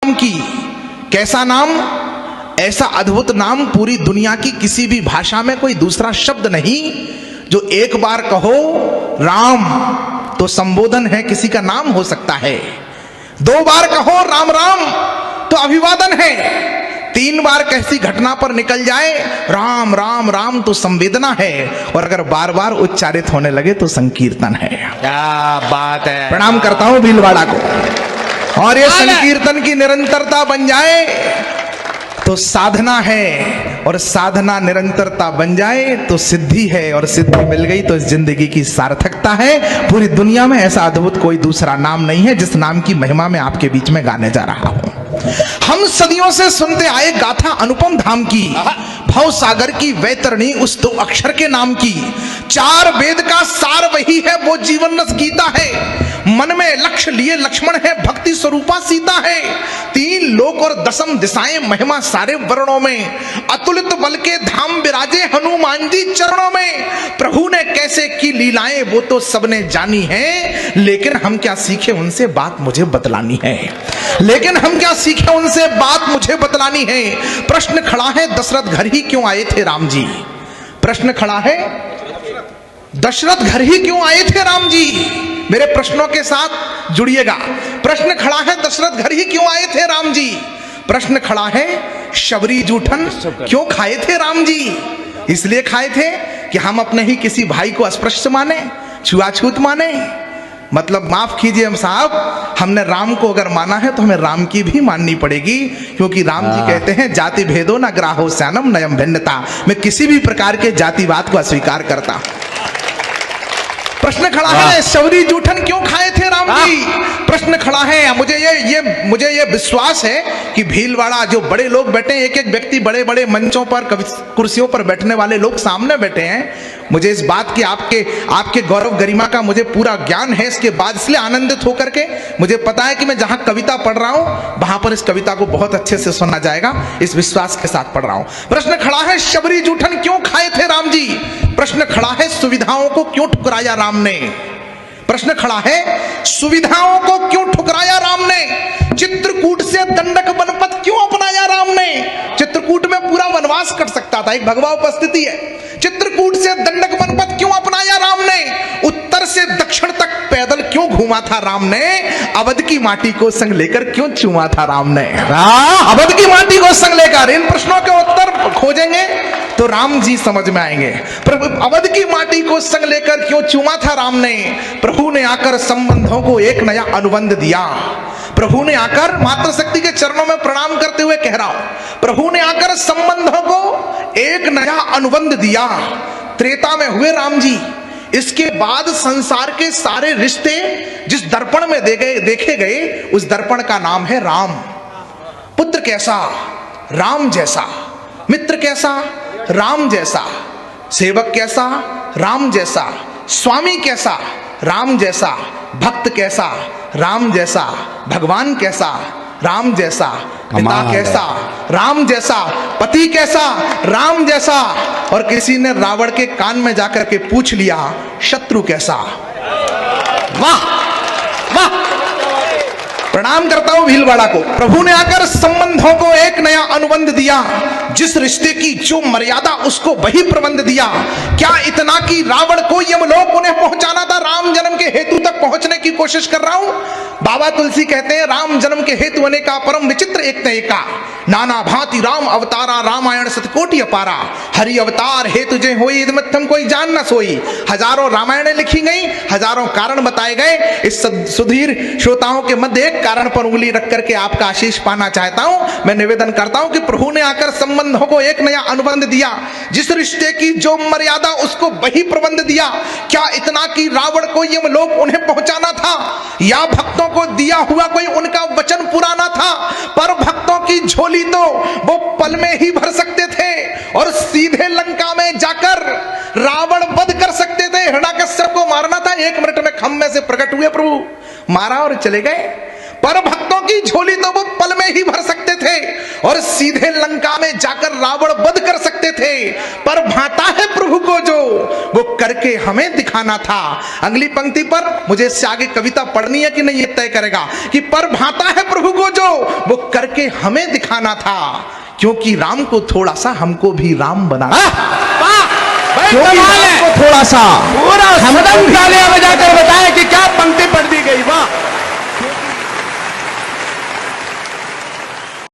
नाम की। कैसा नाम? ऐसा अद्भुत नाम पूरी दुनिया की किसी भी भाषा में कोई दूसरा शब्द नहीं जो एक बार कहो राम तो संबोधन है, किसी का नाम हो सकता है। 2 बार कहो राम राम तो अभिवादन है। 3 बार कैसी घटना पर निकल जाए राम राम राम तो संवेदना है। और अगर बार बार उच्चारित होने लगे तो संकीर्तन है। क्या बात है। प्रणाम करता हूं भीलवाड़ा को। और ये संकीर्तन की निरंतरता बन जाए तो साधना है, और साधना निरंतरता बन जाए तो सिद्धि है, और सिद्धि मिल गई तो इस जिंदगी की सार्थकता है। पूरी दुनिया में ऐसा अद्भुत कोई दूसरा नाम नहीं है जिस नाम की महिमा मैं आपके बीच में गाने जा रहा हूं। हम सदियों से सुनते आए गाथा अनुपम धाम की, भव सागर की वैतरणी उस 2 अक्षर के नाम की। 4 वेद का सार वही है, वो जीवन रस गीता है। मन में लक्ष्य लिए लक्ष्मण है, भक्ति स्वरूपा सीता है। 3 लोक और 10 दिशाएं, महिमा सारे वर्णों में। अतुलित बल के धाम विराजे हनुमान जी चरणों में। प्रभु ने कैसे की लीलाएं वो तो सबने जानी है, लेकिन हम क्या सीखे उनसे बात मुझे बतलानी है। लेकिन हम क्या सीखे उनसे बात मुझे बतलानी है। प्रश्न खड़ा है दशरथ घर ही क्यों आए थे राम जी। प्रश्न खड़ा है दशरथ घर ही क्यों आए थे राम जी। मेरे प्रश्नों के साथ जुड़िएगा। प्रश्न खड़ा है दशरथ घर ही क्यों आए थे राम जी। प्रश्न खड़ा है शबरी जूठन क्यों खाए थे राम जी। इसलिए खाए थे कि हम अपने ही किसी भाई को अस्पृश्य माने, छुआछूत माने। मतलब माफ कीजिए हम साहब, हमने राम को अगर माना है तो हमें राम की भी माननी पड़ेगी, क्योंकि राम जी कहते हैं जाति भेदो न ग्राहो सैनम नयम भिन्नता। मैं किसी भी प्रकार के जातिवाद को अस्वीकार करता हूं। प्रश्न खड़ा है शबरी जूठन क्यों खाए थे राम जी। प्रश्न खड़ा है, मुझे ये विश्वास है कि भीलवाड़ा जो बड़े लोग बैठे हैं, एक व्यक्ति बड़े बड़े मंचों पर कुर्सियों पर बैठने वाले लोग सामने बैठे हैं। मुझे इस बात की आपके गौरव गरिमा का मुझे पूरा ज्ञान है। इसके बाद इसलिए आनंदित होकर के मुझे पता है कि मैं जहां कविता पढ़ रहा हूं वहां पर इस कविता को बहुत अच्छे से सुना जाएगा, इस विश्वास के साथ पढ़ रहा हूं। प्रश्न खड़ा है शबरी जूठन क्यों खाए थे राम जी। प्रश्न खड़ा है सुविधाओं को क्यों ठुकराया राम ने। प्रश्न खड़ा है सुविधाओं को क्यों ठुकराया राम ने। चित्रकूट से दंडक बनपत क्यों अपनाया राम ने। चित्रकूट में पूरा वनवास कट सकता था, एक भगवा उपस्थिति है। चित्रकूट से दंडक बनपत क्यों अपनाया राम ने। उत्तर से दक्षिण तक पैदल क्यों घूमा था राम ने। अवध की माटी को संग लेकर क्यों चूमा था राम ने। अवध की माटी को संग लेकर, इन प्रश्नों के उत्तर खोजेंगे तो राम जी समझ में आएंगे। अवध की माटी को संग लेकर क्यों चूमा था राम ने। प्रभु ने आकर संबंधों को एक नया अनुबंध दिया। प्रभु ने आकर, मातृशक्ति के चरणों में प्रणाम करते हुए कह रहा हूं, प्रभु ने आकर संबंधों को एक नया अनुबंध दिया। त्रेता में हुए राम जी। इसके बाद संसार के सारे रिश्ते जिस दर्पण में देखे गए उस दर्पण का नाम है राम। पुत्र कैसा, राम जैसा। मित्र कैसा, राम जैसा। सेवक कैसा, राम जैसा। स्वामी कैसा, राम जैसा। भक्त कैसा, राम जैसा। भगवान कैसा, राम जैसा। पिता कैसा, राम जैसा। पति कैसा, राम जैसा। और किसी ने रावण के कान में जाकर के पूछ लिया शत्रु कैसा। वाह वाह, प्रणाम करता हूं भीलवाड़ा को। प्रभु ने आकर संबंधों को एक नया अनुबंध दिया। जिस रिश्ते की जो मर्यादा उसको वही प्रबंध दिया। क्या इतना कि रावण को यमलोक उन्हें पहुंचाना था। राम जन्म के हेतु तक पहुंचने की कोशिश कर रहा हूं। बाबा तुलसी कहते हैं राम जन्म के हेतु अनेका परम विचित्र एक न एका। नाना भांति राम अवतारा, रामायण सतकोटि अपारा। हरि अवतार हेतु जय होई, इदमत्थम कोई जान न सोई। हजारों रामायणें लिखी गई, हजारों कारण बताए गए। इस सुधीर श्रोताओं के मध्य एक कारण पर उंगली रख करके आपका आशीष पाना चाहता हूं। मैं निवेदन करता हूं कि प्रभु ने आकर संबंधों को एक नया अनुबंध दिया। जिस रिश्ते की जो मर्यादा उसको वही प्रबंध दिया। क्या इतना कि रावण को यमलोक उन्हें पहुंचाना था, या भक्तों को दिया हुआ कोई उनका वचन पुराना था। पर भक्तों की झोली तो वो पल में ही भर सकते थे और सीधे लंका में जाकर रावण वध कर सकते थे। हिरण्याकश्यप को मारना था, 1 मिनट में खम्भे से प्रकट हुए प्रभु, मारा और चले गए। पर भक्तों की झोली तो वो पल में ही भर सकते थे और सीधे लंका में जाकर रावण वध कर सकते थे। पर भाता है प्रभु को जो वो करके हमें दिखाना था। अगली पंक्ति पर मुझे इससे आगे कविता पढ़नी है कि नहीं ये तय करेगा कि पर भाता है प्रभु को जो वो कर करके हमें दिखाना था, क्योंकि राम को थोड़ा सा हमको भी राम बनाना, भाई क्योंकि कमाल राम है। को थोड़ा सा पूरा सदन तालियां बजाकर बताया कि क्या पंक्ति पढ़ दी गई, वाह।